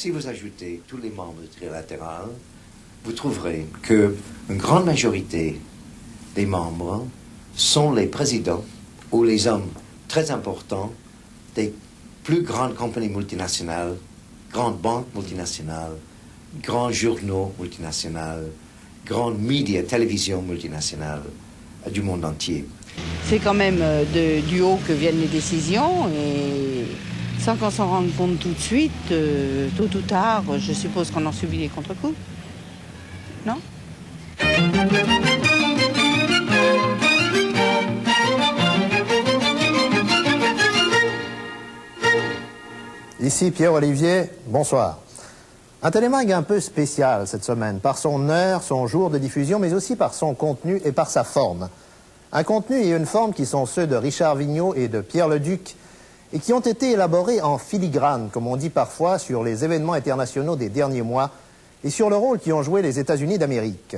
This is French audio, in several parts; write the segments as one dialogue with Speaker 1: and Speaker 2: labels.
Speaker 1: Si vous ajoutez tous les membres du trilatéral, vous trouverez qu'une grande majorité des membres sont les présidents ou les hommes très importants des plus grandes compagnies multinationales, grandes banques multinationales, grands journaux multinationaux, grandes médias, télévisions multinationales du monde entier.
Speaker 2: C'est quand même du haut que viennent les décisions et sans qu'on s'en rende compte tout de suite, tôt ou tard, je suppose qu'on en subit les contre-coups. Non ?
Speaker 3: Ici Pierre-Olivier, bonsoir. Un télémag un peu spécial cette semaine, par son heure, son jour de diffusion, mais aussi par son contenu et par sa forme. Un contenu et une forme qui sont ceux de Richard Vigneault et de Pierre Leduc, et qui ont été élaborés en filigrane, comme on dit parfois, sur les événements internationaux des derniers mois, et sur le rôle qu'y ont joué les États-Unis d'Amérique.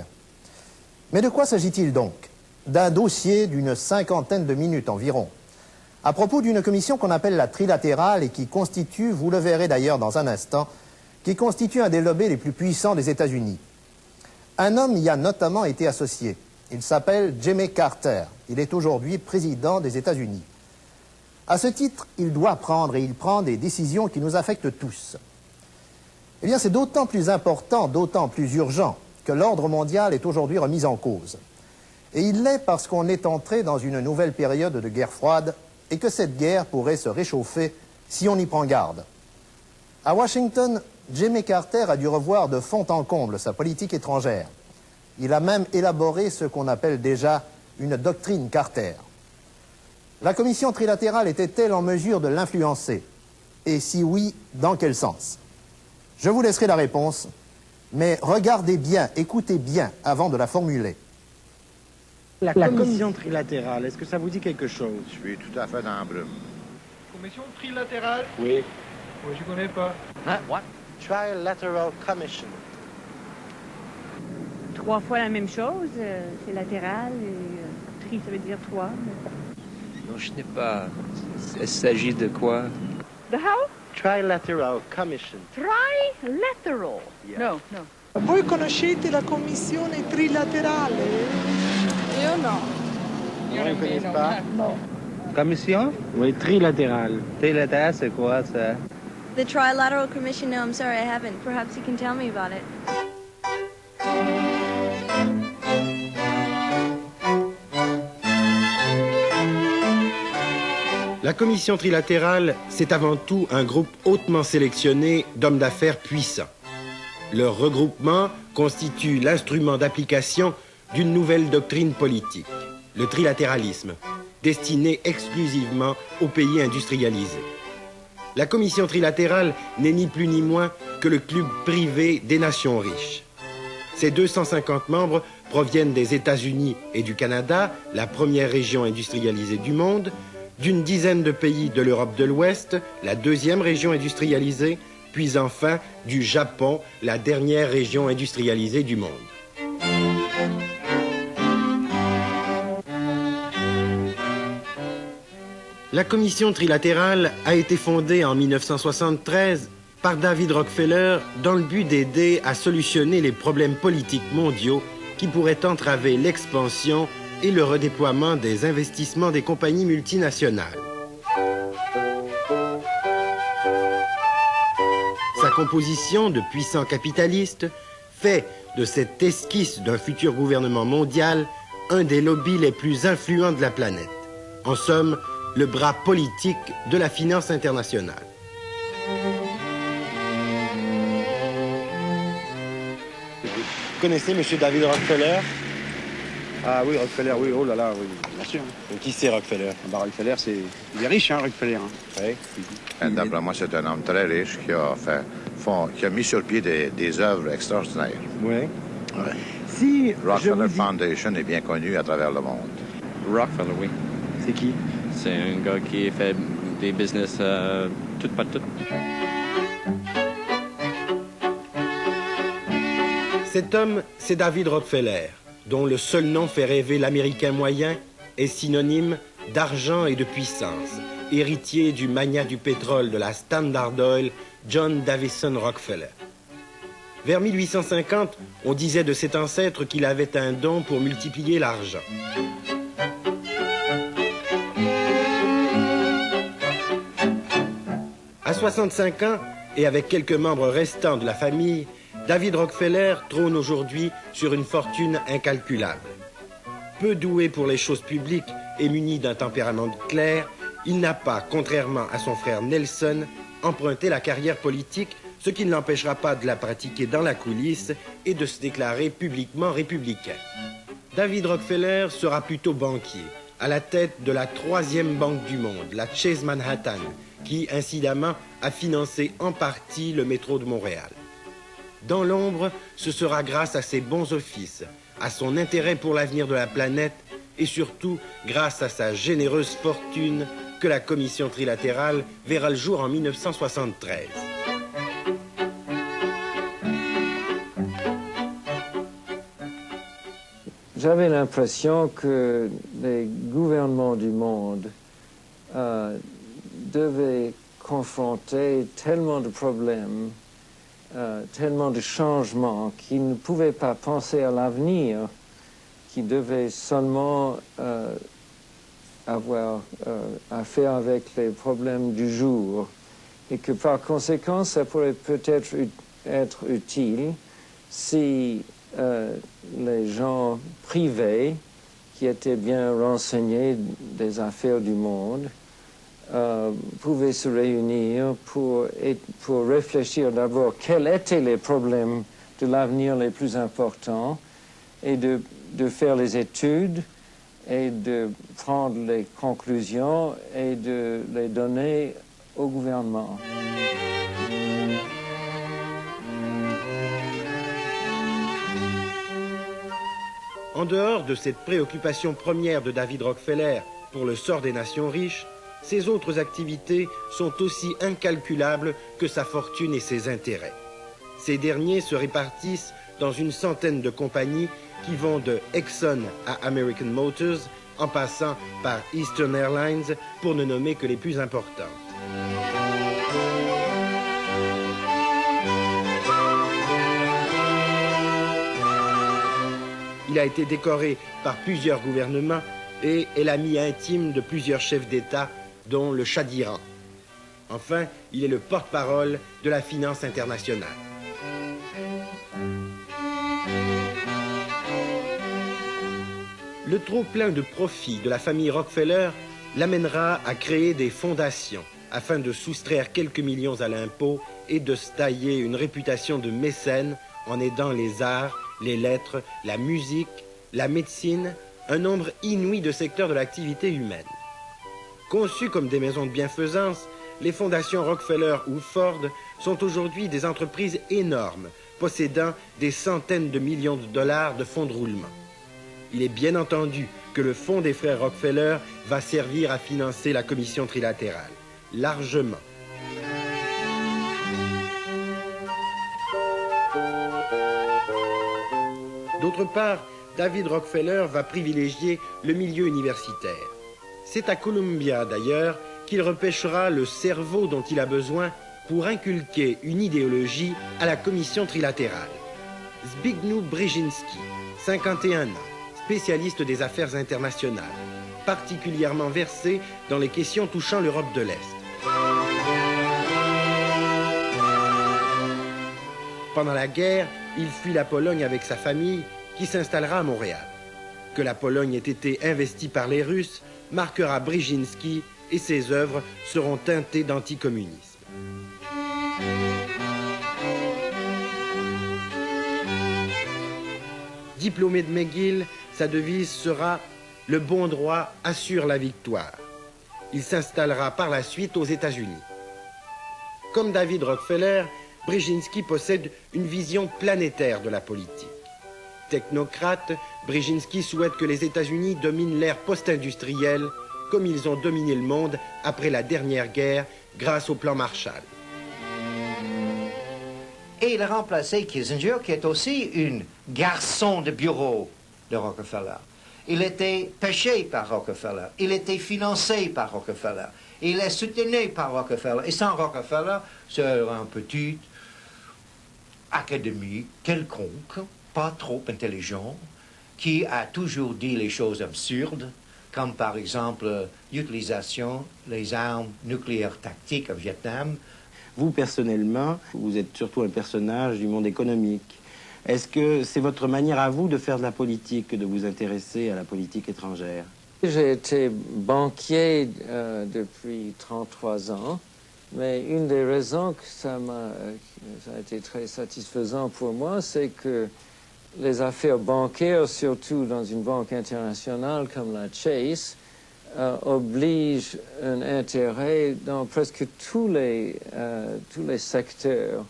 Speaker 3: Mais de quoi s'agit-il donc? D'un dossier d'une 50aine de minutes environ, à propos d'une commission qu'on appelle la trilatérale et qui constitue, vous le verrez d'ailleurs dans un instant, qui constitue un des lobbies les plus puissants des États-Unis. Un homme y a notamment été associé. Il s'appelle Jimmy Carter. Il est aujourd'hui président des États-Unis. À ce titre, il doit prendre et il prend des décisions qui nous affectent tous. Eh bien, c'est d'autant plus important, d'autant plus urgent que l'ordre mondial est aujourd'hui remis en cause. Et il l'est parce qu'on est entré dans une nouvelle période de guerre froide et que cette guerre pourrait se réchauffer si on y prend garde. À Washington, Jimmy Carter a dû revoir de fond en comble sa politique étrangère. Il a même élaboré ce qu'on appelle déjà une doctrine Carter. La commission trilatérale était-elle en mesure de l'influencer? Et si oui, dans quel sens? Je vous laisserai la réponse, mais regardez bien, écoutez bien avant de la formuler.
Speaker 4: La commission trilatérale, est-ce que ça vous dit quelque chose?
Speaker 5: Je suis tout à fait dans la brume.
Speaker 6: Commission trilatérale?
Speaker 4: Oui.
Speaker 6: Oui, je connais pas.
Speaker 4: Hein? What? Trilateral Commission.
Speaker 7: 3 fois la même chose, c'est latéral, et tri, ça veut dire 3.
Speaker 8: Non, je n'ai pas. Il s'agit de quoi?
Speaker 7: The how?
Speaker 4: Trilateral Commission.
Speaker 7: Trilateral.
Speaker 4: Yeah.
Speaker 7: No, no.
Speaker 9: Voi conoscete la commissione trilaterale?
Speaker 7: Io no.
Speaker 4: Io ne connais pas.
Speaker 9: No.
Speaker 8: Commission?
Speaker 4: Oui, trilatérale.
Speaker 8: Trilatéral, c'est quoi ça?
Speaker 10: The Trilateral Commission, no, I'm sorry, I haven't. Perhaps you can tell me about it.
Speaker 11: La commission trilatérale, c'est avant tout un groupe hautement sélectionné d'hommes d'affaires puissants. Leur regroupement constitue l'instrument d'application d'une nouvelle doctrine politique, le trilatéralisme, destiné exclusivement aux pays industrialisés. La commission trilatérale n'est ni plus ni moins que le club privé des nations riches. Ses 250 membres proviennent des États-Unis et du Canada, la première région industrialisée du monde, d'une dizaine de pays de l'Europe de l'Ouest, la deuxième région industrialisée, puis enfin du Japon, la dernière région industrialisée du monde. La commission trilatérale a été fondée en 1973 par David Rockefeller dans le but d'aider à solutionner les problèmes politiques mondiaux qui pourraient entraver l'expansion et le redéploiement des investissements des compagnies multinationales. Sa composition de puissants capitalistes fait de cette esquisse d'un futur gouvernement mondial un des lobbies les plus influents de la planète. En somme, le bras politique de la finance internationale.
Speaker 4: Vous connaissez M. David Rockefeller?
Speaker 12: Ah oui, Rockefeller, oui, oh là là, oui, bien sûr.
Speaker 4: Et qui c'est Rockefeller?
Speaker 12: Bah, Rockefeller, il est riche, hein, Rockefeller. Hein.
Speaker 4: Oui.
Speaker 5: D'après moi, c'est un homme très riche qui a mis sur pied des œuvres extraordinaires.
Speaker 4: Oui.
Speaker 5: Ouais.
Speaker 4: Si
Speaker 5: Rockefeller Foundation est bien connu à travers le monde.
Speaker 8: Rockefeller, oui.
Speaker 4: C'est qui?
Speaker 8: C'est un gars qui fait des business tout pas tout.
Speaker 11: Cet homme, c'est David Rockefeller, dont le seul nom fait rêver l'Américain moyen, est synonyme d'argent et de puissance, héritier du magnat du pétrole de la Standard Oil, John Davison Rockefeller. Vers 1850, on disait de cet ancêtre qu'il avait un don pour multiplier l'argent. À 65 ans, et avec quelques membres restants de la famille, David Rockefeller trône aujourd'hui sur une fortune incalculable. Peu doué pour les choses publiques et muni d'un tempérament clair, il n'a pas, contrairement à son frère Nelson, emprunté la carrière politique, ce qui ne l'empêchera pas de la pratiquer dans la coulisse et de se déclarer publiquement républicain. David Rockefeller sera plutôt banquier, à la tête de la 3e banque du monde, la Chase Manhattan, qui, incidemment, a financé en partie le métro de Montréal. Dans l'ombre, ce sera grâce à ses bons offices, à son intérêt pour l'avenir de la planète et surtout grâce à sa généreuse fortune que la commission trilatérale verra le jour en 1973.
Speaker 13: J'avais l'impression que les gouvernements du monde devaient confronter tellement de problèmes, tellement de changements qu'ils ne pouvaient pas penser à l'avenir, qu'ils devaient seulement avoir à faire avec les problèmes du jour et que par conséquent ça pourrait peut-être être utile si les gens privés qui étaient bien renseignés des affaires du monde pouvaient se réunir pour réfléchir d'abord quels étaient les problèmes de l'avenir les plus importants et de faire les études et de prendre les conclusions et de les donner au gouvernement.
Speaker 11: En dehors de cette préoccupation première de David Rockefeller pour le sort des nations riches, ses autres activités sont aussi incalculables que sa fortune et ses intérêts. Ces derniers se répartissent dans une centaine de compagnies qui vont de Exxon à American Motors, en passant par Eastern Airlines, pour ne nommer que les plus importantes. Il a été décoré par plusieurs gouvernements et est l'ami intime de plusieurs chefs d'État, dont le Shah d'Iran. Enfin, il est le porte-parole de la finance internationale. Le trop-plein de profits de la famille Rockefeller l'amènera à créer des fondations afin de soustraire quelques millions à l'impôt et de se tailler une réputation de mécène en aidant les arts, les lettres, la musique, la médecine, un nombre inouï de secteurs de l'activité humaine. Conçues comme des maisons de bienfaisance, les fondations Rockefeller ou Ford sont aujourd'hui des entreprises énormes, possédant des centaines de millions de dollars de fonds de roulement. Il est bien entendu que le fonds des frères Rockefeller va servir à financer la commission trilatérale, largement. D'autre part, David Rockefeller va privilégier le milieu universitaire. C'est à Columbia, d'ailleurs, qu'il repêchera le cerveau dont il a besoin pour inculquer une idéologie à la commission trilatérale. Zbigniew Brzezinski, 51 ans, spécialiste des affaires internationales, particulièrement versé dans les questions touchant l'Europe de l'Est. Pendant la guerre, il fuit la Pologne avec sa famille, qui s'installera à Montréal. Que la Pologne ait été investie par les Russes marquera Brzezinski et ses œuvres seront teintées d'anticommunisme. Diplômé de McGill, sa devise sera « Le bon droit assure la victoire ». Il s'installera par la suite aux États-Unis. Comme David Rockefeller, Brzezinski possède une vision planétaire de la politique. Technocrate, Brzezinski souhaite que les États-Unis dominent l'ère post-industrielle comme ils ont dominé le monde après la dernière guerre grâce au plan Marshall.
Speaker 1: Et il a remplacé Kissinger, qui est aussi un garçon de bureau de Rockefeller. Il était pêché par Rockefeller, il était financé par Rockefeller. Il est soutenu par Rockefeller. Et sans Rockefeller, c'est une petite académie quelconque, pas trop intelligente, qui a toujours dit les choses absurdes, comme par exemple l'utilisation des armes nucléaires tactiques au Vietnam.
Speaker 4: Vous, personnellement, vous êtes surtout un personnage du monde économique. Est-ce que c'est votre manière à vous de faire de la politique, de vous intéresser à la politique étrangère?
Speaker 13: J'ai été banquier depuis 33 ans, mais une des raisons que ça a été très satisfaisant pour moi, c'est que les affaires bancaires, surtout dans une banque internationale comme la Chase, obligent un intérêt dans presque tous les secteurs,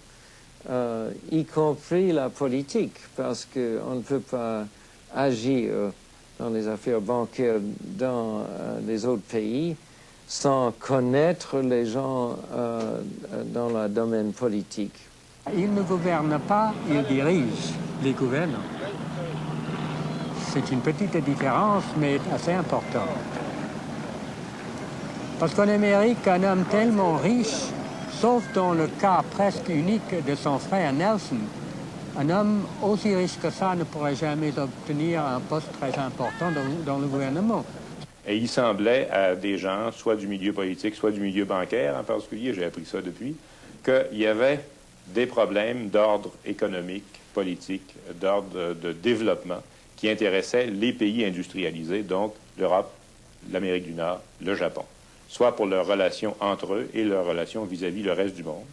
Speaker 13: y compris la politique, parce qu'on ne peut pas agir dans les affaires bancaires dans les autres pays sans connaître les gens dans le domaine politique.
Speaker 14: Il ne gouverne pas, il dirige. Les gouvernent. C'est une petite différence, mais assez importante. Parce qu'en Amérique, un homme tellement riche, sauf dans le cas presque unique de son frère Nelson, un homme aussi riche que ça ne pourrait jamais obtenir un poste très important dans le gouvernement.
Speaker 15: Et il semblait à des gens, soit du milieu politique, soit du milieu bancaire en particulier, j'ai appris ça depuis, qu'il y avait des problèmes d'ordre économique, politique, d'ordre de développement qui intéressaient les pays industrialisés, donc l'Europe, l'Amérique du Nord, le Japon, soit pour leurs relations entre eux et leurs relations vis-à-vis le reste du monde,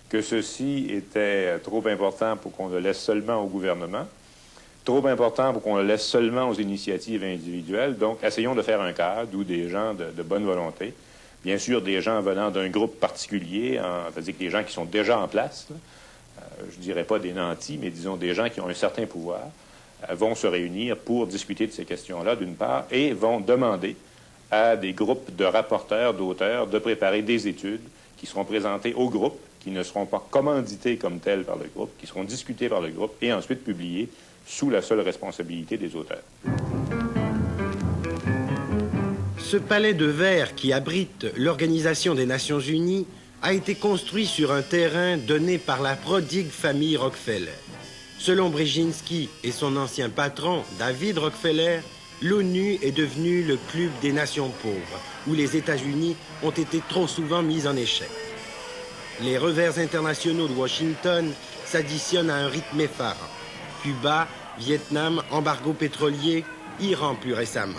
Speaker 15: que ceci était trop important pour qu'on le laisse seulement au gouvernement, trop important pour qu'on le laisse seulement aux initiatives individuelles. Donc, essayons de faire un cadre où des gens de bonne volonté, bien sûr des gens venant d'un groupe particulier, c'est-à-dire que des gens qui sont déjà en place, je ne dirais pas des nantis, mais disons des gens qui ont un certain pouvoir, vont se réunir pour discuter de ces questions-là, d'une part, et vont demander à des groupes de rapporteurs, d'auteurs, de préparer des études qui seront présentées au groupe, qui ne seront pas commanditées comme telles par le groupe, qui seront discutées par le groupe et ensuite publiées sous la seule responsabilité des auteurs.
Speaker 11: Ce palais de verre qui abrite l'Organisation des Nations Unies a été construit sur un terrain donné par la prodigue famille Rockefeller. Selon Brzezinski et son ancien patron, David Rockefeller, l'ONU est devenue le club des nations pauvres, où les États-Unis ont été trop souvent mis en échec. Les revers internationaux de Washington s'additionnent à un rythme effarant. Cuba, Vietnam, embargo pétrolier, Iran plus récemment.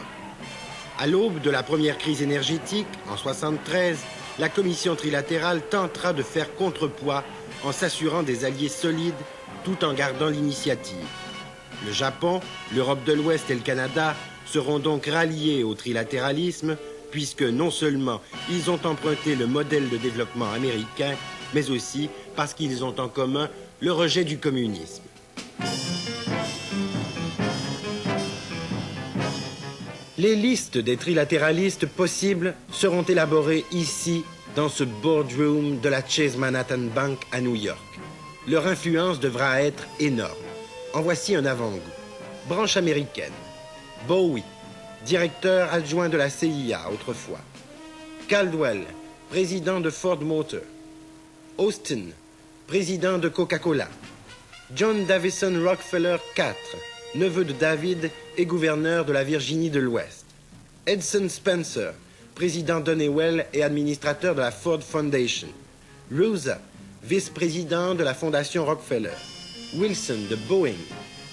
Speaker 11: À l'aube de la première crise énergétique, en 1973, la commission trilatérale tentera de faire contrepoids en s'assurant des alliés solides tout en gardant l'initiative. Le Japon, l'Europe de l'Ouest et le Canada seront donc ralliés au trilatéralisme puisque non seulement ils ont emprunté le modèle de développement américain, mais aussi parce qu'ils ont en commun le rejet du communisme. Les listes des trilatéralistes possibles seront élaborées ici, dans ce boardroom de la Chase Manhattan Bank à New York. Leur influence devra être énorme. En voici un avant-goût. Branche américaine. Bowie, directeur adjoint de la CIA autrefois. Caldwell, président de Ford Motor. Austin, président de Coca-Cola. John Davison Rockefeller IV, neveu de David et gouverneur de la Virginie de l'Ouest. Edson Spencer, président d'Honeywell et administrateur de la Ford Foundation. Rosa, vice-président de la Fondation Rockefeller. Wilson de Boeing.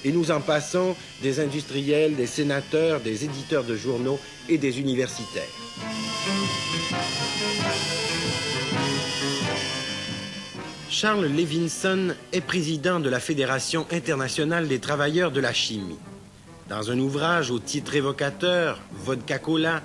Speaker 11: Et nous en passons des industriels, des sénateurs, des éditeurs de journaux et des universitaires. Charles Levinson est président de la Fédération internationale des travailleurs de la chimie. Dans un ouvrage au titre évocateur, Vodka Cola,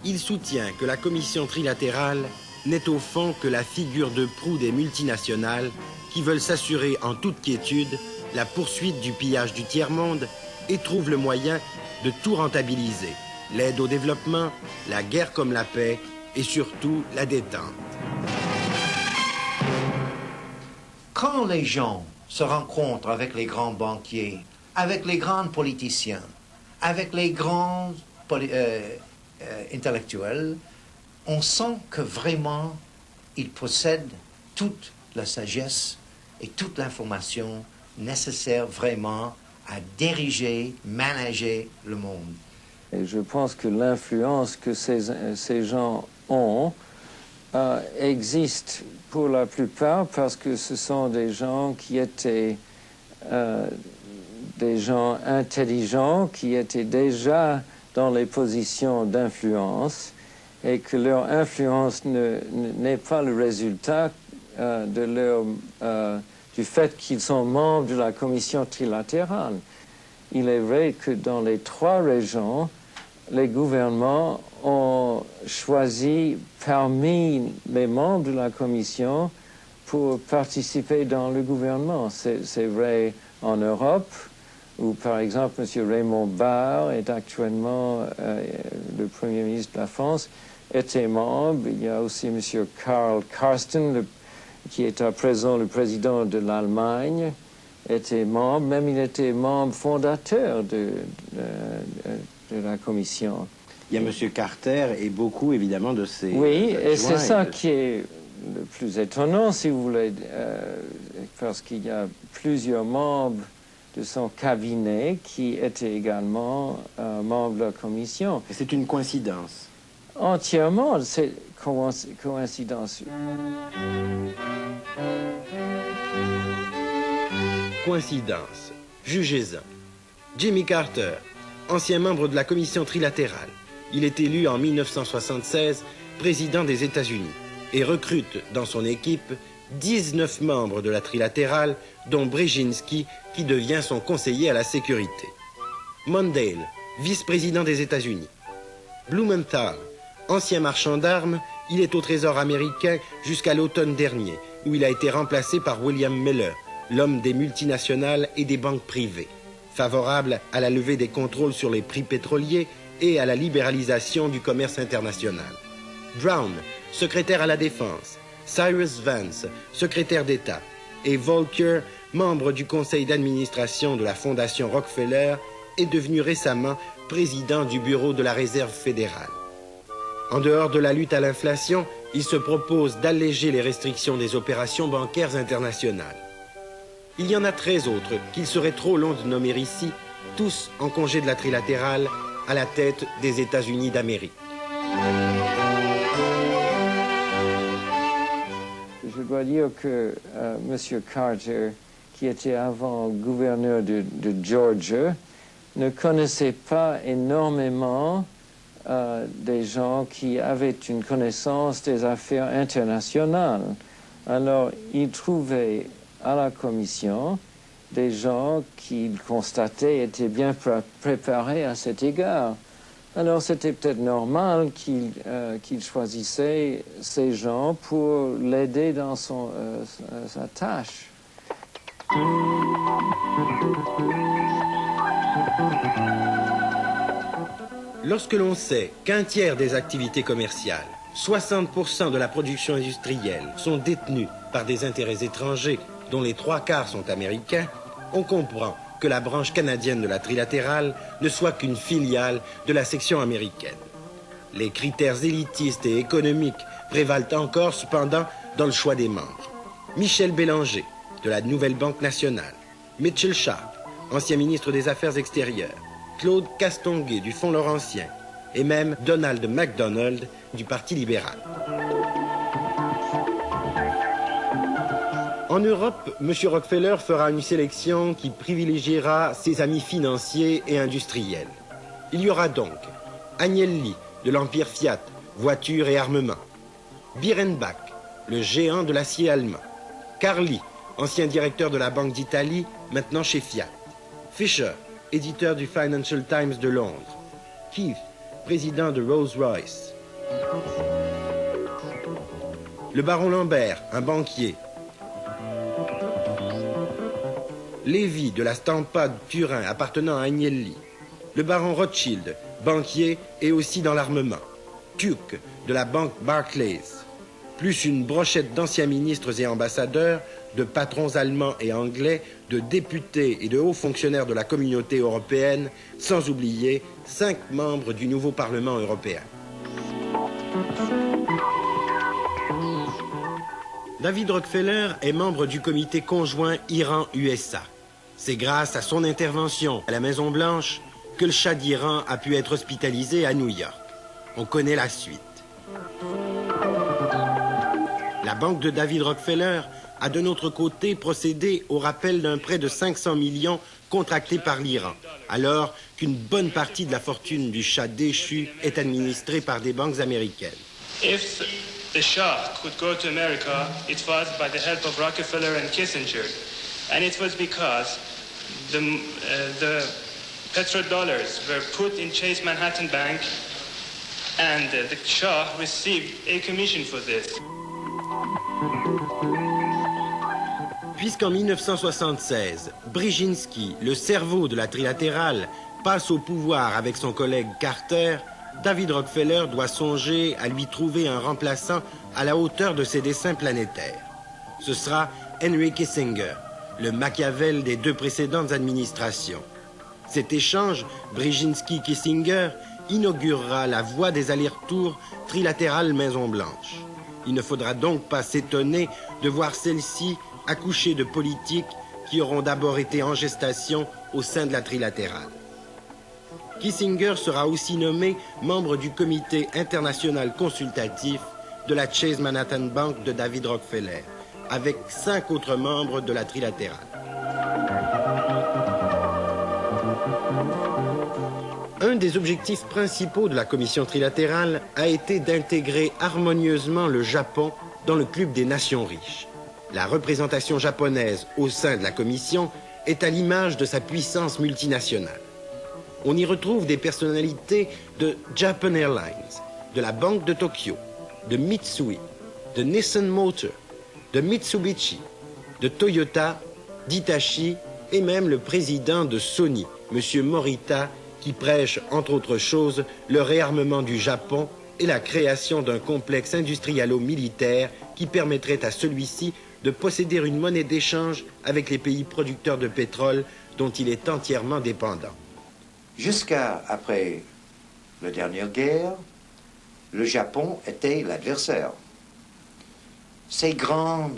Speaker 11: il soutient que la commission trilatérale n'est au fond que la figure de proue des multinationales qui veulent s'assurer en toute quiétude la poursuite du pillage du tiers-monde et trouvent le moyen de tout rentabiliser, l'aide au développement, la guerre comme la paix et surtout la détente.
Speaker 1: Quand les gens se rencontrent avec les grands banquiers, avec les grands politiciens, avec les grands intellectuels, on sent que vraiment, il possède toute la sagesse et toute l'information nécessaire vraiment à diriger, manager le monde.
Speaker 13: Et je pense que l'influence que ces gens ont existe pour la plupart parce que ce sont des gens qui étaient des gens intelligents, qui étaient déjà dans les positions d'influence et que leur influence n'est pas le résultat du fait qu'ils sont membres de la commission trilatérale. Il est vrai que dans les 3 régions, les gouvernements ont choisi parmi les membres de la commission pour participer dans le gouvernement. C'est vrai en Europe, où par exemple M. Raymond Barre est actuellement le Premier ministre de la France, était membre. Il y a aussi M. Karl Karsten, qui est à présent le président de l'Allemagne, était membre, même il était membre fondateur de la commission.
Speaker 4: Il y a M. Carter et beaucoup, évidemment, de ses
Speaker 13: Oui, et c'est ça
Speaker 4: et
Speaker 13: qui est le plus étonnant, si vous voulez, parce qu'il y a plusieurs membres de son cabinet qui étaient également membres de la commission.
Speaker 4: Et c'est une coïncidence.
Speaker 13: Entièrement, c'est coïncidence.
Speaker 11: Coïncidence. Jugez-en. Jimmy Carter, ancien membre de la commission trilatérale. Il est élu en 1976 président des États-Unis et recrute dans son équipe 19 membres de la trilatérale, dont Brzezinski, qui devient son conseiller à la sécurité. Mondale, vice-président des États-Unis. Blumenthal, ancien marchand d'armes, il est au Trésor américain jusqu'à l'automne dernier, où il a été remplacé par William Miller, l'homme des multinationales et des banques privées, favorable à la levée des contrôles sur les prix pétroliers et à la libéralisation du commerce international. Brown, secrétaire à la Défense, Cyrus Vance, secrétaire d'État, et Volcker, membre du conseil d'administration de la Fondation Rockefeller, est devenu récemment président du bureau de la Réserve fédérale. En dehors de la lutte à l'inflation, il se propose d'alléger les restrictions des opérations bancaires internationales. Il y en a 13 autres qu'il serait trop long de nommer ici, tous en congé de la trilatérale à la tête des États-Unis d'Amérique.
Speaker 13: Je dois dire que M. Carter, qui était avant gouverneur de Georgia, ne connaissait pas énormément des gens qui avaient une connaissance des affaires internationales. Alors, il trouvait à la commission des gens qu'il constatait étaient bien préparés à cet égard. Alors c'était peut-être normal qu'il choisissait ces gens pour l'aider dans sa tâche.
Speaker 11: Lorsque l'on sait qu'un tiers des activités commerciales, 60% de la production industrielle sont détenues par des intérêts étrangers dont les 3/4 sont américains, on comprend que la branche canadienne de la trilatérale ne soit qu'une filiale de la section américaine. Les critères élitistes et économiques prévalent encore cependant dans le choix des membres. Michel Bélanger, de la Nouvelle Banque nationale, Mitchell Sharp, ancien ministre des Affaires extérieures, Claude Castonguay du Fonds Laurentien et même Donald MacDonald du Parti libéral. En Europe, M. Rockefeller fera une sélection qui privilégiera ses amis financiers et industriels. Il y aura donc Agnelli de l'Empire Fiat, voitures et armements, Birrenbach, le géant de l'acier allemand, Carly, ancien directeur de la Banque d'Italie, maintenant chez Fiat, Fisher, éditeur du Financial Times de Londres, Keith, président de Rolls-Royce, le baron Lambert, un banquier, Lévy de la Stampa de Turin appartenant à Agnelli, le baron Rothschild, banquier et aussi dans l'armement, Tuck de la banque Barclays, plus une brochette d'anciens ministres et ambassadeurs, de patrons allemands et anglais, de députés et de hauts fonctionnaires de la communauté européenne, sans oublier 5 membres du nouveau Parlement européen. David Rockefeller est membre du comité conjoint Iran-USA. C'est grâce à son intervention à la Maison-Blanche que le Shah d'Iran a pu être hospitalisé à New York. On connaît la suite. La banque de David Rockefeller a de notre côté procédé au rappel d'un prêt de 500 millions contracté par l'Iran, alors qu'une bonne partie de la fortune du Shah déchu est administrée par des banques américaines.
Speaker 16: If the Shah could go to America, it was by the help of Rockefeller and Kissinger. And it was because the petrodollars were put in Chase Manhattan Bank and the Shah received a commission for this.
Speaker 11: Puisqu'en 1976, Brzezinski, le cerveau de la trilatérale, passe au pouvoir avec son collègue Carter, David Rockefeller doit songer à lui trouver un remplaçant à la hauteur de ses desseins planétaires. Ce sera Henry Kissinger, le Machiavel des deux précédentes administrations. Cet échange, Brzezinski-Kissinger, inaugurera la voie des allers-retours trilatérales Maison-Blanche. Il ne faudra donc pas s'étonner de voir celle-ci accoucher de politiques qui auront d'abord été en gestation au sein de la trilatérale. Kissinger sera aussi nommé membre du comité international consultatif de la Chase Manhattan Bank de David Rockefeller, avec 5 autres membres de la trilatérale. Un des objectifs principaux de la commission trilatérale a été d'intégrer harmonieusement le Japon dans le club des nations riches. La représentation japonaise au sein de la commission est à l'image de sa puissance multinationale. On y retrouve des personnalités de Japan Airlines, de la Banque de Tokyo, de Mitsui, de Nissan Motor, de Mitsubishi, de Toyota, d'Hitachi et même le président de Sony, M. Morita, qui prêche, entre autres choses, le réarmement du Japon et la création d'un complexe industrialo-militaire qui permettrait à celui-ci de posséder une monnaie d'échange avec les pays producteurs de pétrole dont il est entièrement dépendant.
Speaker 1: Jusqu'à après la dernière guerre, le Japon était l'adversaire. Ces grandes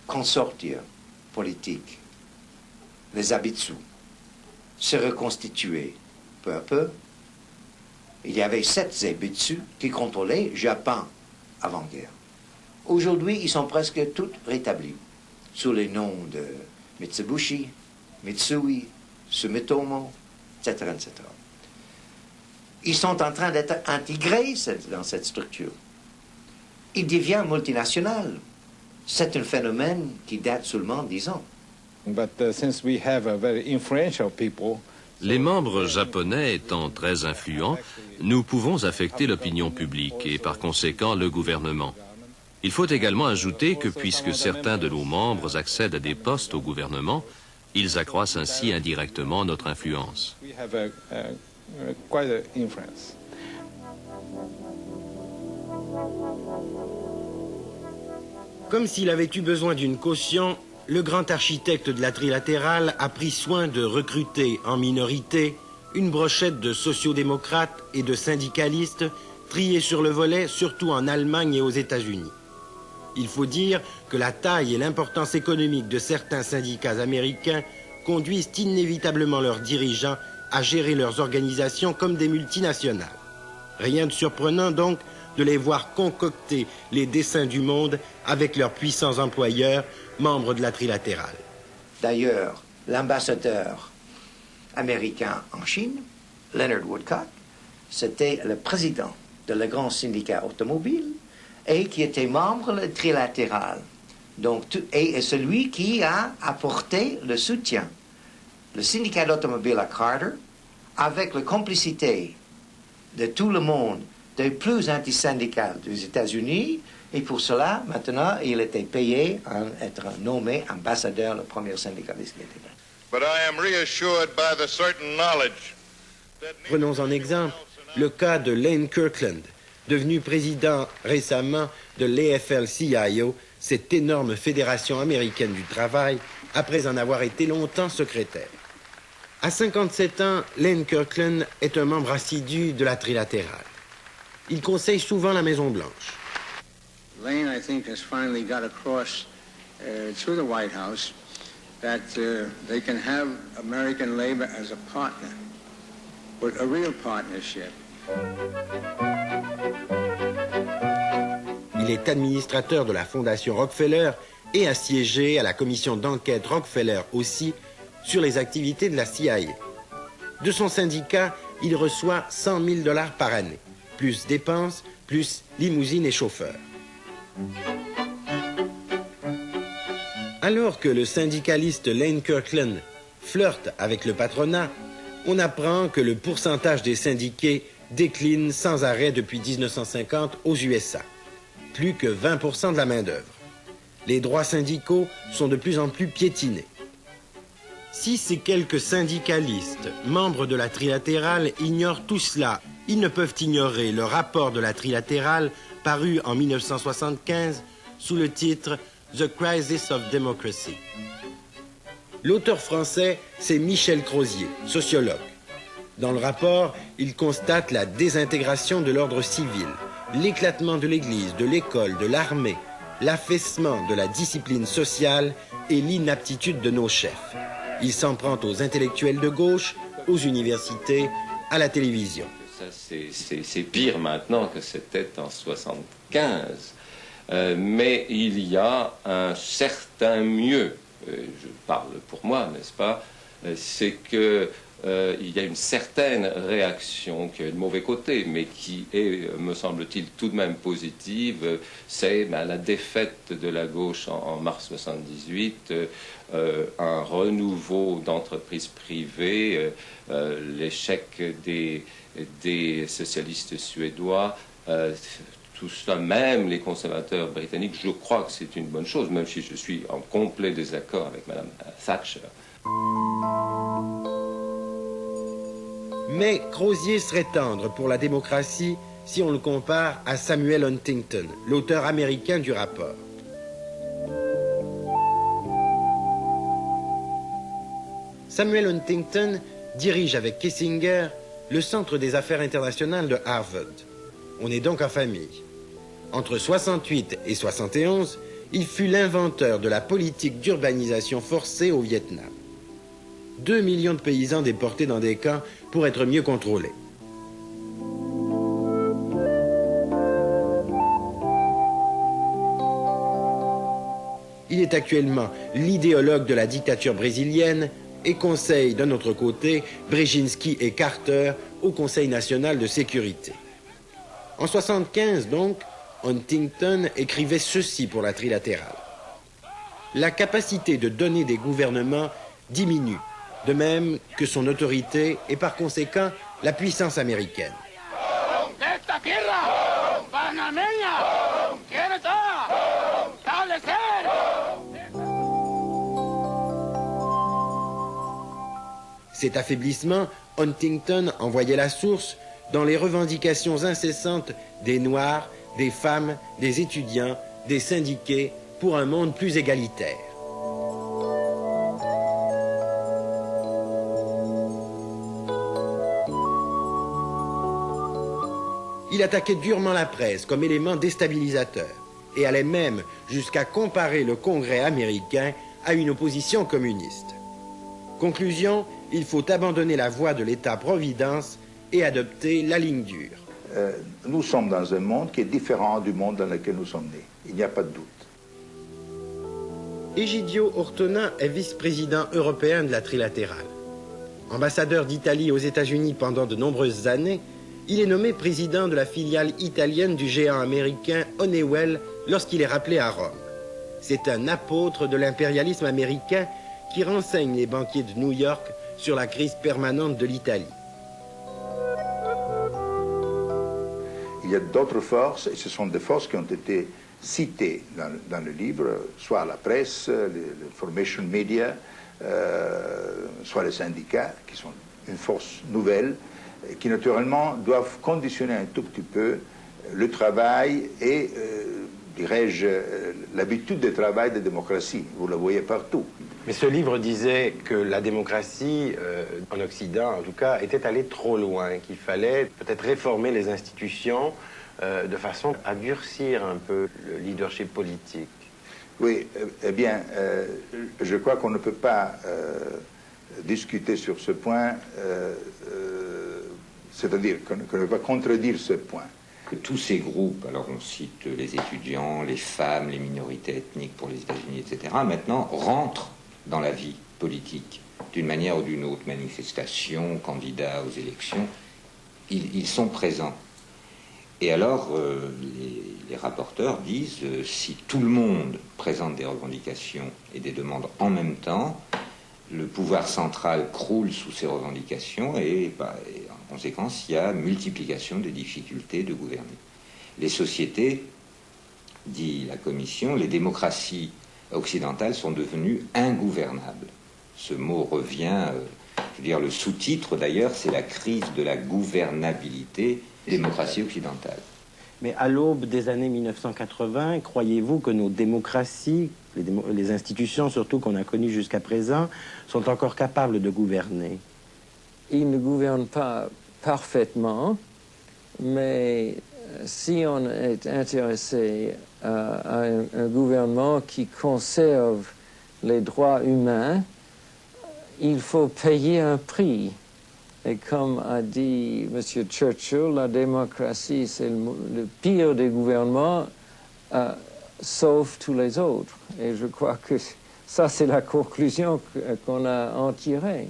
Speaker 1: consortia politiques, les Abitsu, se reconstituaient peu à peu. Il y avait 7 Abitsu qui contrôlaient le Japon avant-guerre. Aujourd'hui, ils sont presque tous rétablis sous les noms de Mitsubishi, Mitsui, Sumitomo, etc., etc. Ils sont en train d'être intégrés dans cette structure. Ils deviennent multinationaux. C'est un phénomène qui date seulement 10 ans.
Speaker 17: Les membres japonais étant très influents, nous pouvons affecter l'opinion publique et par conséquent le gouvernement. Il faut également ajouter que puisque certains de nos membres accèdent à des postes au gouvernement, ils accroissent ainsi indirectement notre influence.
Speaker 11: Comme s'il avait eu besoin d'une caution, le grand architecte de la trilatérale a pris soin de recruter en minorité une brochette de sociodémocrates et de syndicalistes triés sur le volet, surtout en Allemagne et aux États-Unis. Il faut dire que la taille et l'importance économique de certains syndicats américains conduisent inévitablement leurs dirigeants à gérer leurs organisations comme des multinationales. Rien de surprenant donc de les voir concocter les desseins du monde avec leurs puissants employeurs, membres de la trilatérale.
Speaker 1: D'ailleurs, l'ambassadeur américain en Chine, Leonard Woodcock, c'était le président de le grand syndicat automobile et qui était membre de la trilatérale. Donc, et celui qui a apporté le soutien. Le syndicat d'automobile à Carter, avec la complicité de tout le monde, des plus antisyndicales des États-Unis, et pour cela, maintenant, il était payé à être nommé ambassadeur, le premier syndicaliste qui était là.
Speaker 5: But I am reassured by the certain knowledge.
Speaker 11: Prenons en exemple le cas de Lane Kirkland, devenu président récemment de l'AFL-CIO, cette énorme fédération américaine du travail, après en avoir été longtemps secrétaire. À 57 ans, Lane Kirkland est un membre assidu de la trilatérale. il conseille souvent la Maison-Blanche.
Speaker 18: Lane, I think, has finally got across through the White House that they can have American labor as a partner, but a real partnership.
Speaker 11: Il est administrateur de la Fondation Rockefeller et a siégé à la commission d'enquête Rockefeller aussi sur les activités de la CIA. De son syndicat, il reçoit 100 000 $ par année, plus dépenses, plus limousine et chauffeur. Alors que le syndicaliste Lane Kirkland flirte avec le patronat, on apprend que le pourcentage des syndiqués décline sans arrêt depuis 1950 aux USA. Plus que 20% de la main-d'œuvre. Les droits syndicaux sont de plus en plus piétinés. Si ces quelques syndicalistes, membres de la trilatérale, ignorent tout cela, ils ne peuvent ignorer le rapport de la trilatérale paru en 1975 sous le titre « The Crisis of Democracy ». L'auteur français, c'est Michel Crozier, sociologue. Dans le rapport, il constate la désintégration de l'ordre civil, l'éclatement de l'Église, de l'école, de l'armée, l'affaissement de la discipline sociale et l'inaptitude de nos chefs. Il s'en prend aux intellectuels de gauche, aux universités, à la télévision.
Speaker 19: Ça, c'est pire maintenant que c'était en 1975. Mais il y a un certain mieux, je parle pour moi, n'est-ce pas, c'est que il y a une certaine réaction qui a de mauvais côté, mais qui est, me semble-t-il, tout de même positive. C'est la défaite de la gauche en mars 78, un renouveau d'entreprises privées, l'échec des socialistes suédois, tout cela, même les conservateurs britanniques, je crois que c'est une bonne chose, même si je suis en complet désaccord avec Mme Thatcher.
Speaker 11: Mais Crozier serait tendre pour la démocratie si on le compare à Samuel Huntington, l'auteur américain du rapport. Samuel Huntington dirige avec Kissinger le Centre des affaires internationales de Harvard. On est donc en famille. Entre 68 et 71, il fut l'inventeur de la politique d'urbanisation forcée au Vietnam. 2 millions de paysans déportés dans des camps pour être mieux contrôlés. Il est actuellement l'idéologue de la dictature brésilienne et conseille d'un autre côté Brzezinski et Carter au Conseil national de sécurité. En 1975, donc, Huntington écrivait ceci pour la trilatérale. La capacité de donner des gouvernements diminue, de même que son autorité et par conséquent la puissance américaine. Cet affaiblissement, Huntington en voyait la source dans les revendications incessantes des Noirs, des femmes, des étudiants, des syndiqués pour un monde plus égalitaire. Il attaquait durement la presse comme élément déstabilisateur et allait même jusqu'à comparer le Congrès américain à une opposition communiste. Conclusion, il faut abandonner la voie de l'État-providence et adopter la ligne dure.
Speaker 5: Nous sommes dans un monde qui est différent du monde dans lequel nous sommes nés. Il n'y a pas de doute.
Speaker 11: Egidio Ortona est vice-président européen de la trilatérale. Ambassadeur d'Italie aux États-Unis pendant de nombreuses années, il est nommé président de la filiale italienne du géant américain Honeywell lorsqu'il est rappelé à Rome. C'est un apôtre de l'impérialisme américain qui renseigne les banquiers de New York sur la crise permanente de l'Italie.
Speaker 5: Il y a d'autres forces, et ce sont des forces qui ont été citées dans le livre, soit la presse, les information media, soit les syndicats, qui sont une force nouvelle, et qui naturellement doivent conditionner un tout petit peu le travail et, dirais-je, l'habitude de travail de démocratie. Vous la voyez partout.
Speaker 4: Mais ce livre disait que la démocratie, en Occident en tout cas, était allée trop loin, qu'il fallait peut-être réformer les institutions de façon à durcir un peu le leadership politique?
Speaker 5: Oui, eh bien, je crois qu'on ne peut pas discuter sur ce point, c'est-à-dire qu'on ne peut pas contredire ce point.
Speaker 20: Que tous ces groupes, alors on cite les étudiants, les femmes, les minorités ethniques pour les États-Unis, etc., maintenant rentrent dans la vie politique d'une manière ou d'une autre, manifestations, candidats aux élections, ils sont présents. Et alors, les rapporteurs disent, si tout le monde présente des revendications et des demandes en même temps, le pouvoir central croule sous ces revendications et en conséquence, il y a multiplication des difficultés de gouverner. Les sociétés, dit la Commission, les démocraties occidentales sont devenues ingouvernables. Ce mot revient, je veux dire, le sous-titre d'ailleurs, c'est la crise de la gouvernabilité démocratie occidentale.
Speaker 4: Mais à l'aube des années 1980, croyez-vous que nos démocraties, les institutions surtout qu'on a connues jusqu'à présent, sont encore capables de gouverner?
Speaker 13: Ils ne gouvernent pas parfaitement, mais si on est intéressé à un gouvernement qui conserve les droits humains, il faut payer un prix. Et comme a dit M. Churchill, la démocratie, c'est le pire des gouvernements, sauf tous les autres. Et je crois que ça, c'est la conclusion qu'on a en tirée.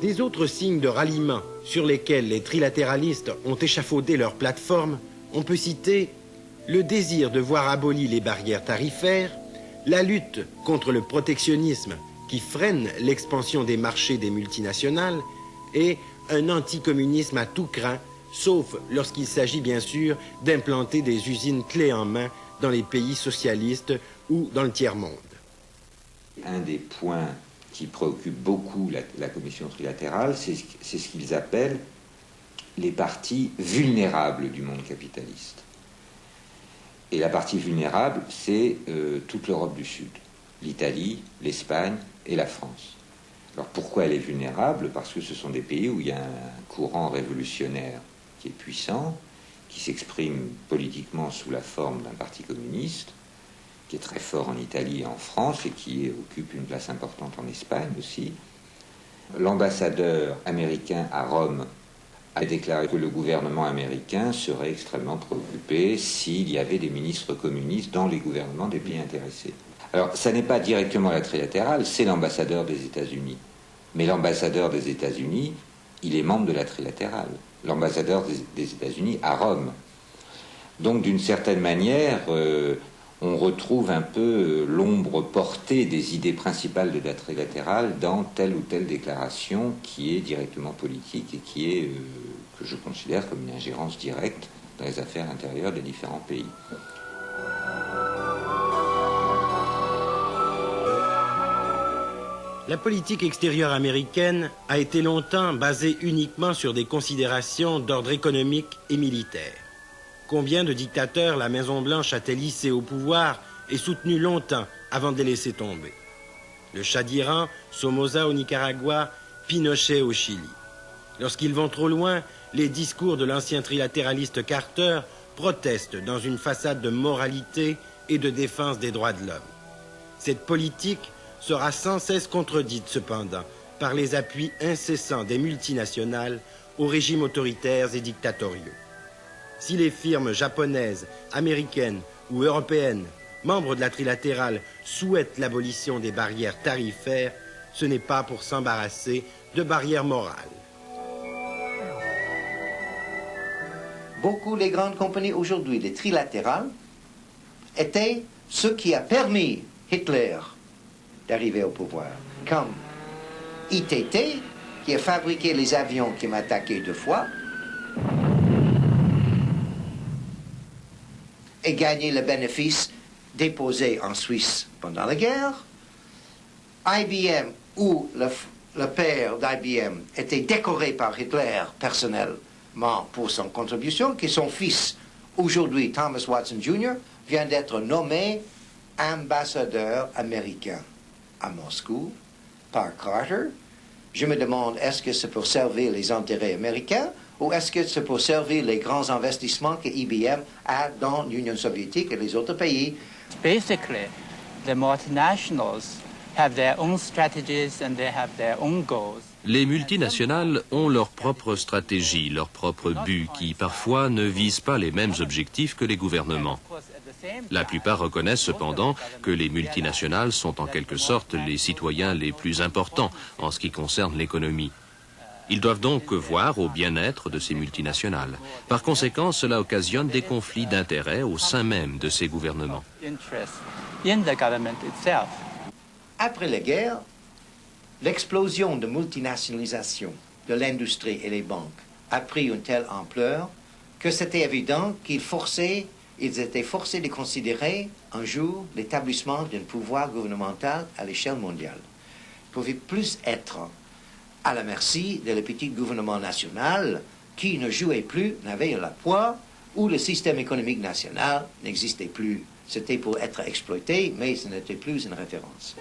Speaker 11: Des autres signes de ralliement sur lesquels les trilatéralistes ont échafaudé leur plateforme, on peut citer le désir de voir abolies les barrières tarifaires, la lutte contre le protectionnisme qui freine l'expansion des marchés des multinationales et un anticommunisme à tout crin, sauf lorsqu'il s'agit bien sûr d'implanter des usines clés en main dans les pays socialistes ou dans le tiers-monde.
Speaker 20: Un des points qui préoccupe beaucoup la commission trilatérale, c'est ce qu'ils appellent les parties vulnérables du monde capitaliste. Et la partie vulnérable, c'est toute l'Europe du Sud, l'Italie, l'Espagne et la France. Alors pourquoi elle est vulnérable? Parce que ce sont des pays où il y a un courant révolutionnaire qui est puissant, qui s'exprime politiquement sous la forme d'un parti communiste, qui est très fort en Italie et en France et qui occupe une place importante en Espagne aussi. L'ambassadeur américain à Rome a déclaré que le gouvernement américain serait extrêmement préoccupé s'il y avait des ministres communistes dans les gouvernements des pays intéressés. Alors, ça n'est pas directement la trilatérale, c'est l'ambassadeur des États-Unis. Mais l'ambassadeur des États-Unis, il est membre de la trilatérale. L'ambassadeur des États-Unis à Rome. Donc, d'une certaine manière, on retrouve un peu l'ombre portée des idées principales de la trilatérale dans telle ou telle déclaration qui est directement politique et qui est, que je considère comme une ingérence directe dans les affaires intérieures des différents pays.
Speaker 11: La politique extérieure américaine a été longtemps basée uniquement sur des considérations d'ordre économique et militaire. Combien de dictateurs la Maison-Blanche a-t-elle hissé au pouvoir et soutenu longtemps avant de les laisser tomber? Le Shah d'Iran, Somoza au Nicaragua, Pinochet au Chili. Lorsqu'ils vont trop loin, les discours de l'ancien trilatéraliste Carter protestent dans une façade de moralité et de défense des droits de l'homme. Cette politique sera sans cesse contredite cependant par les appuis incessants des multinationales aux régimes autoritaires et dictatoriaux. Si les firmes japonaises, américaines ou européennes, membres de la trilatérale, souhaitent l'abolition des barrières tarifaires, ce n'est pas pour s'embarrasser de barrières morales.
Speaker 1: Beaucoup des grandes compagnies aujourd'hui, les trilatérales, étaient ce qui a permis Hitler d'arriver au pouvoir. Comme ITT, qui a fabriqué les avions qui m'ont attaqué 2 fois, et gagné le bénéfice déposé en Suisse pendant la guerre. IBM, où le père d'IBM était décoré par Hitler personnellement pour son contribution, que son fils, aujourd'hui Thomas Watson Jr., vient d'être nommé ambassadeur américain à Moscou par Carter, je me demande, est-ce que c'est pour servir les intérêts américains ou est-ce que c'est pour servir les grands investissements que IBM a dans l'Union soviétique et les autres pays?
Speaker 21: Basically, the multinationals have their own strategies and they have their own goals.
Speaker 17: Les multinationales ont leur propre stratégie, leur propre but, qui parfois ne visent pas les mêmes objectifs que les gouvernements. La plupart reconnaissent cependant que les multinationales sont en quelque sorte les citoyens les plus importants en ce qui concerne l'économie. Ils doivent donc voir au bien-être de ces multinationales. Par conséquent, cela occasionne des conflits d'intérêts au sein même de ces gouvernements.
Speaker 1: Après la guerre, l'explosion de multinationalisation de l'industrie et les banques a pris une telle ampleur que c'était évident qu'ils étaient forcés de considérer un jour l'établissement d'un pouvoir gouvernemental à l'échelle mondiale. Ils ne pouvaient plus être à la merci de le petit gouvernement national qui ne jouait plus, n'avait le poids, où le système économique national n'existait plus. C'était pour être exploité, mais ce n'était plus une référence.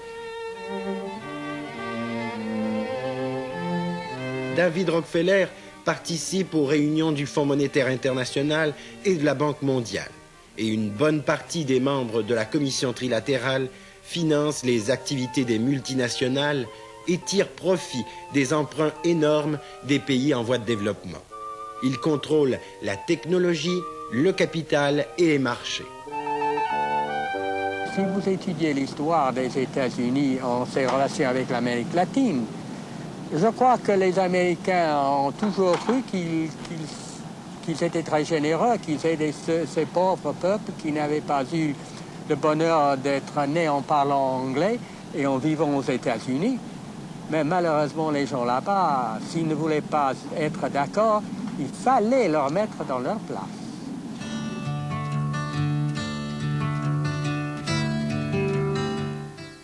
Speaker 11: David Rockefeller participe aux réunions du Fonds monétaire international et de la Banque mondiale. Et une bonne partie des membres de la commission trilatérale finance les activités des multinationales et tire profit des emprunts énormes des pays en voie de développement. Il contrôle la technologie, le capital et les marchés.
Speaker 14: Si vous étudiez l'histoire des États-Unis en ses relations avec l'Amérique latine, je crois que les Américains ont toujours cru qu'ils étaient très généreux, qu'ils étaient ces pauvres peuples qui n'avaient pas eu le bonheur d'être nés en parlant anglais et en vivant aux États-Unis. Mais malheureusement, les gens là-bas, s'ils ne voulaient pas être d'accord, il fallait leur mettre dans leur place.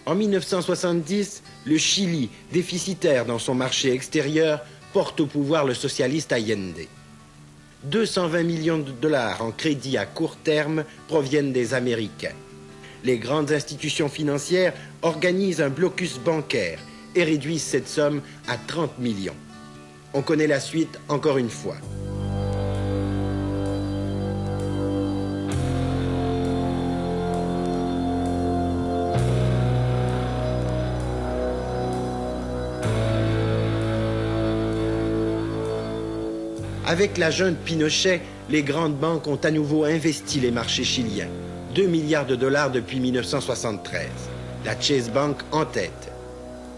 Speaker 11: En 1970, le Chili, déficitaire dans son marché extérieur, porte au pouvoir le socialiste Allende. 220 millions de dollars en crédit à court terme proviennent des Américains. Les grandes institutions financières organisent un blocus bancaire et réduisent cette somme à 30 millions. On connaît la suite encore une fois. Avec la junte Pinochet, les grandes banques ont à nouveau investi les marchés chiliens. 2 milliards de dollars depuis 1973. La Chase Bank en tête.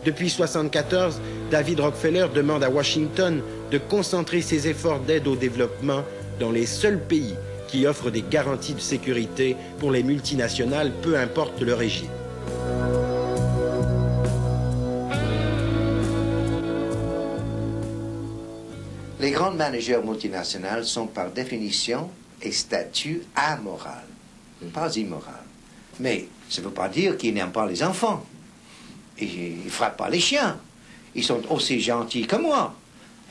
Speaker 11: Depuis 1974, David Rockefeller demande à Washington de concentrer ses efforts d'aide au développement dans les seuls pays qui offrent des garanties de sécurité pour les multinationales, peu importe le régime.
Speaker 1: Les grands managers multinationaux sont par définition et statut amoral, pas immoral. Mais ça ne veut pas dire qu'ils n'aiment pas les enfants. Ils ne frappent pas les chiens. Ils sont aussi gentils que moi.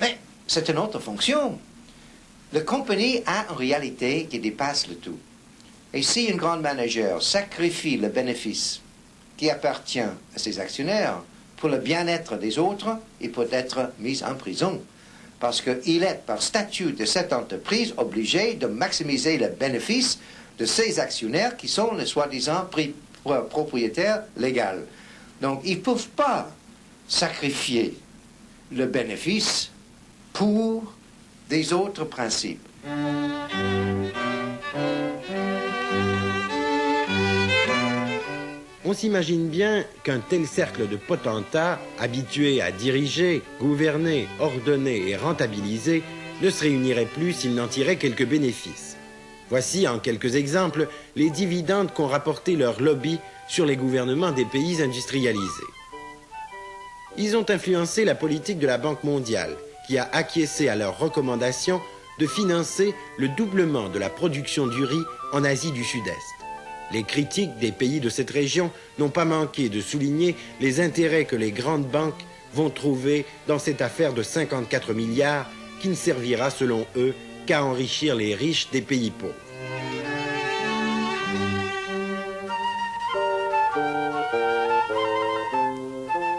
Speaker 1: Mais c'est une autre fonction. La compagnie a une réalité qui dépasse le tout. Et si un grand manager sacrifie le bénéfice qui appartient à ses actionnaires pour le bien-être des autres, il peut être mis en prison. Parce qu'il est, par statut de cette entreprise, obligé de maximiser le bénéfice de ses actionnaires qui sont les soi-disant propriétaires légaux. Donc, ils ne peuvent pas sacrifier le bénéfice pour des autres principes.
Speaker 11: On s'imagine bien qu'un tel cercle de potentats, habitués à diriger, gouverner, ordonner et rentabiliser, ne se réunirait plus s'ils n'en tiraient quelques bénéfices. Voici, en quelques exemples, les dividendes qu'ont rapporté leurs lobbies sur les gouvernements des pays industrialisés. Ils ont influencé la politique de la Banque mondiale, qui a acquiescé à leurs recommandations de financer le doublement de la production du riz en Asie du Sud-Est. Les critiques des pays de cette région n'ont pas manqué de souligner les intérêts que les grandes banques vont trouver dans cette affaire de 54 milliards qui ne servira, selon eux, qu'à enrichir les riches des pays pauvres.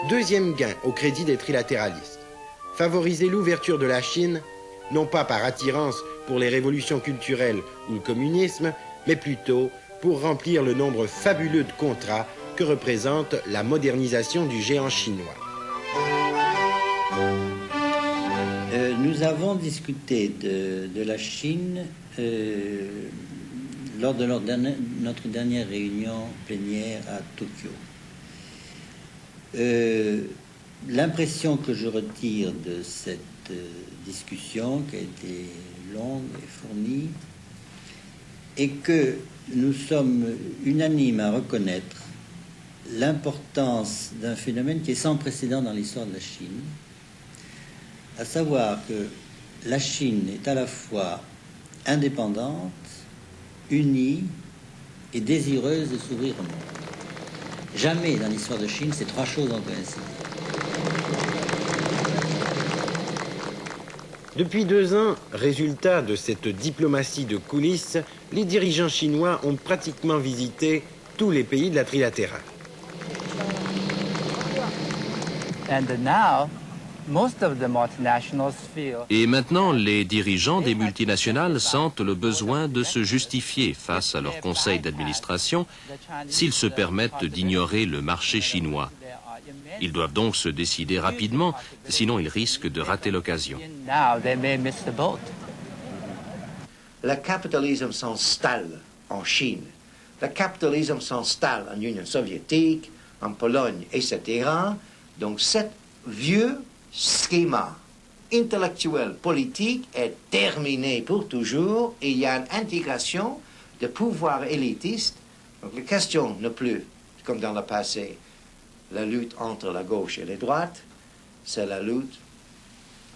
Speaker 11: Deuxième gain au crédit des trilatéralistes. Favoriser l'ouverture de la Chine, non pas par attirance pour les révolutions culturelles ou le communisme, mais plutôt pour remplir le nombre fabuleux de contrats que représente la modernisation du géant chinois.
Speaker 2: Nous avons discuté de la Chine lors de notre dernière réunion plénière à Tokyo. L'impression que je retire de cette discussion, qui a été longue et fournie, est que nous sommes unanimes à reconnaître l'importance d'un phénomène qui est sans précédent dans l'histoire de la Chine, à savoir que la Chine est à la fois indépendante, unie et désireuse de s'ouvrir au monde. Jamais dans l'histoire de Chine, ces trois choses ont coïncidé.
Speaker 11: Depuis 2 ans, résultat de cette diplomatie de coulisses, les dirigeants chinois ont pratiquement visité tous les pays de la trilatérale.
Speaker 17: Et maintenant, les dirigeants des multinationales sentent le besoin de se justifier face à leur conseil d'administration s'ils se permettent d'ignorer le marché chinois. Ils doivent donc se décider rapidement, sinon ils risquent de rater l'occasion.
Speaker 1: Le capitalisme s'installe en Chine. Le capitalisme s'installe en Union soviétique, en Pologne, etc. Donc, cet vieux schéma intellectuel politique est terminé pour toujours et il y a une intégration de pouvoirs élitistes. Donc, la question n'est plus, comme dans le passé, la lutte entre la gauche et la droite, c'est la lutte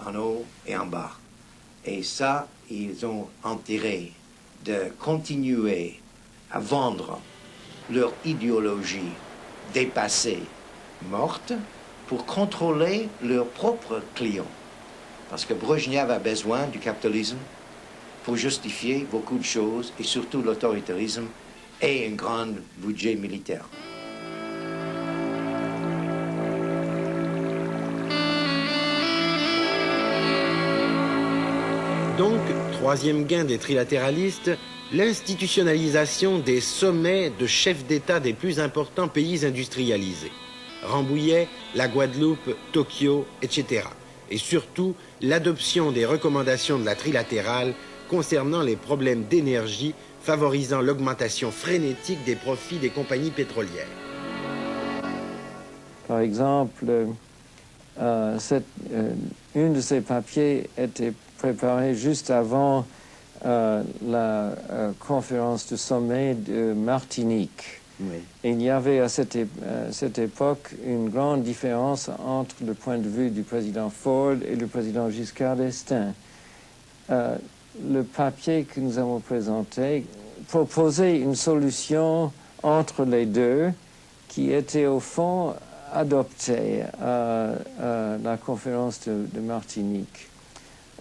Speaker 1: en haut et en bas. Et ça, ils ont intérêt de continuer à vendre leur idéologie dépassée, morte, pour contrôler leurs propres clients. Parce que Brejnev a besoin du capitalisme pour justifier beaucoup de choses, et surtout l'autoritarisme et un grand budget militaire.
Speaker 11: Donc, troisième gain des trilatéralistes, l'institutionnalisation des sommets de chefs d'État des plus importants pays industrialisés. Rambouillet, la Guadeloupe, Tokyo, etc. Et surtout, l'adoption des recommandations de la trilatérale concernant les problèmes d'énergie favorisant l'augmentation frénétique des profits des compagnies pétrolières.
Speaker 13: Par exemple, une de ces papiers était préparé juste avant la conférence du sommet de Martinique. Oui. Et il y avait à cette époque une grande différence entre le point de vue du président Ford et le président Giscard d'Estaing. Le papier que nous avons présenté proposait une solution entre les deux qui était au fond adoptée à la conférence de Martinique.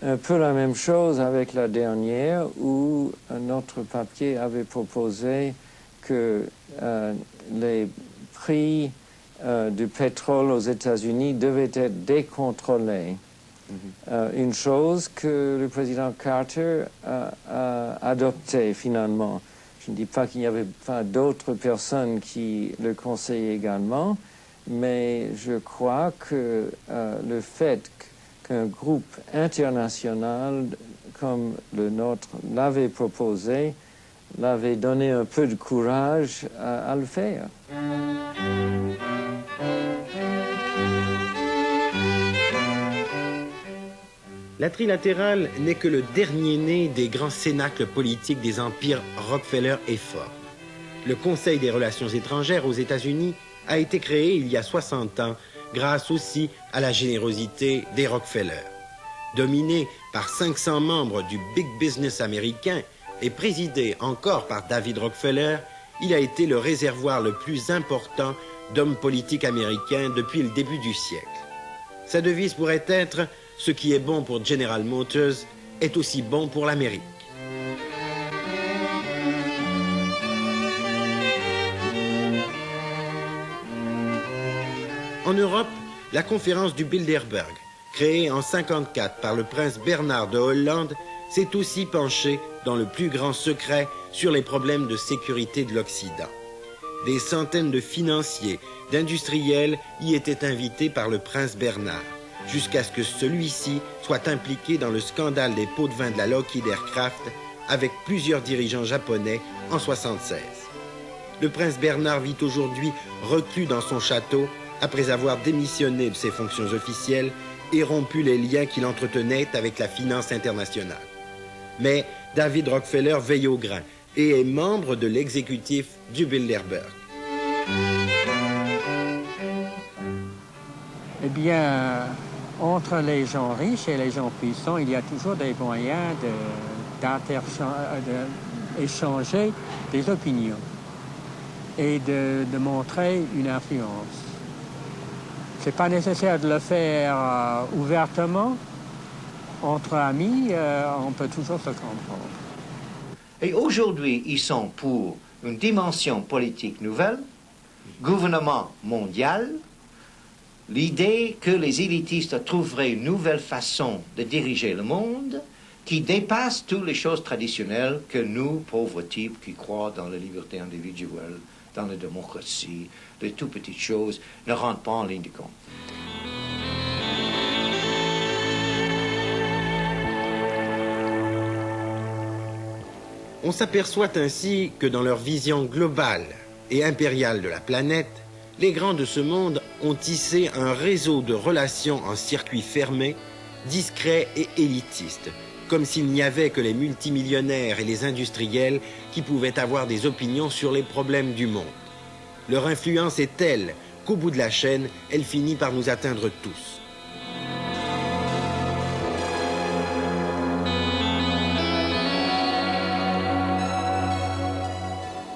Speaker 13: Un peu la même chose avec la dernière où notre papier avait proposé que les prix du pétrole aux États-Unis devaient être décontrôlés. Une chose que le président Carter a adoptée finalement. Je ne dis pas qu'il n'y avait pas d'autres personnes qui le conseillaient également, mais je crois que le fait qu'un groupe international comme le nôtre l'avait proposé, l'avait donné un peu de courage à le faire.
Speaker 11: La trilatérale n'est que le dernier né des grands cénacles politiques des empires Rockefeller et Ford. Le Conseil des relations étrangères aux États-Unis a été créé il y a 60 ans grâce aussi à la générosité des Rockefeller. Dominé par 500 membres du big business américain et présidé encore par David Rockefeller, il a été le réservoir le plus important d'hommes politiques américains depuis le début du siècle. Sa devise pourrait être « Ce qui est bon pour General Motors est aussi bon pour l'Amérique ». En Europe, la conférence du Bilderberg, créée en 1954 par le prince Bernard de Hollande, s'est aussi penchée dans le plus grand secret sur les problèmes de sécurité de l'Occident. Des centaines de financiers, d'industriels y étaient invités par le prince Bernard, jusqu'à ce que celui-ci soit impliqué dans le scandale des pots de vin de la Lockheed Aircraft avec plusieurs dirigeants japonais en 1976. Le prince Bernard vit aujourd'hui reclus dans son château après avoir démissionné de ses fonctions officielles et rompu les liens qu'il entretenait avec la finance internationale. Mais David Rockefeller veille au grain et est membre de l'exécutif du Bilderberg.
Speaker 14: Eh bien, entre les gens riches et les gens puissants, il y a toujours des moyens d'échanger des opinions et de montrer une influence. Ce n'est pas nécessaire de le faire ouvertement. Entre amis, on peut toujours se comprendre.
Speaker 1: Et aujourd'hui, ils sont pour une dimension politique nouvelle, gouvernement mondial, l'idée que les élitistes trouveraient une nouvelle façon de diriger le monde qui dépasse toutes les choses traditionnelles que nous, pauvres types qui croient dans la liberté individuelle, dans la démocratie, les tout petites choses, ne rentrent pas en ligne de compte.
Speaker 11: On s'aperçoit ainsi que dans leur vision globale et impériale de la planète, les grands de ce monde ont tissé un réseau de relations en circuit fermé, discret et élitiste, comme s'il n'y avait que les multimillionnaires et les industriels qui pouvaient avoir des opinions sur les problèmes du monde. Leur influence est telle qu'au bout de la chaîne, elle finit par nous atteindre tous.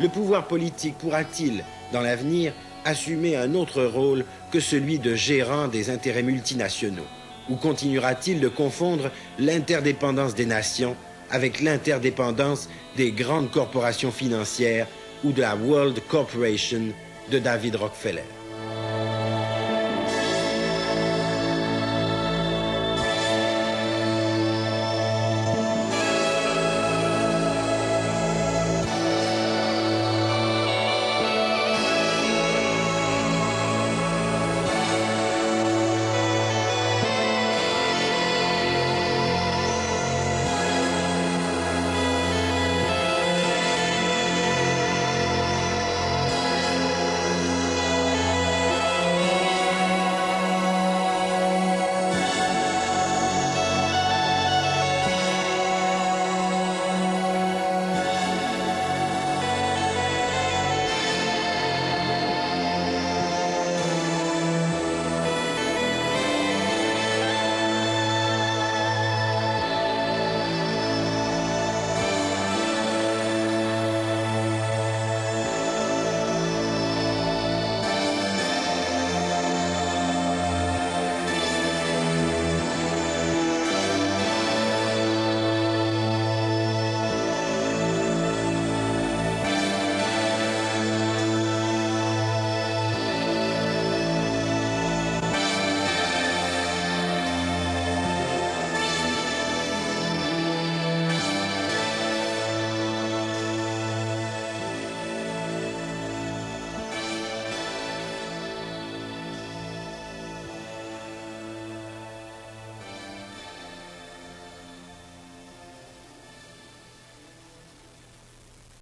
Speaker 11: Le pouvoir politique pourra-t-il, dans l'avenir, assumer un autre rôle que celui de gérant des intérêts multinationaux? Ou continuera-t-il de confondre l'interdépendance des nations avec l'interdépendance des grandes corporations financières ou de la World Corporation de David Rockefeller?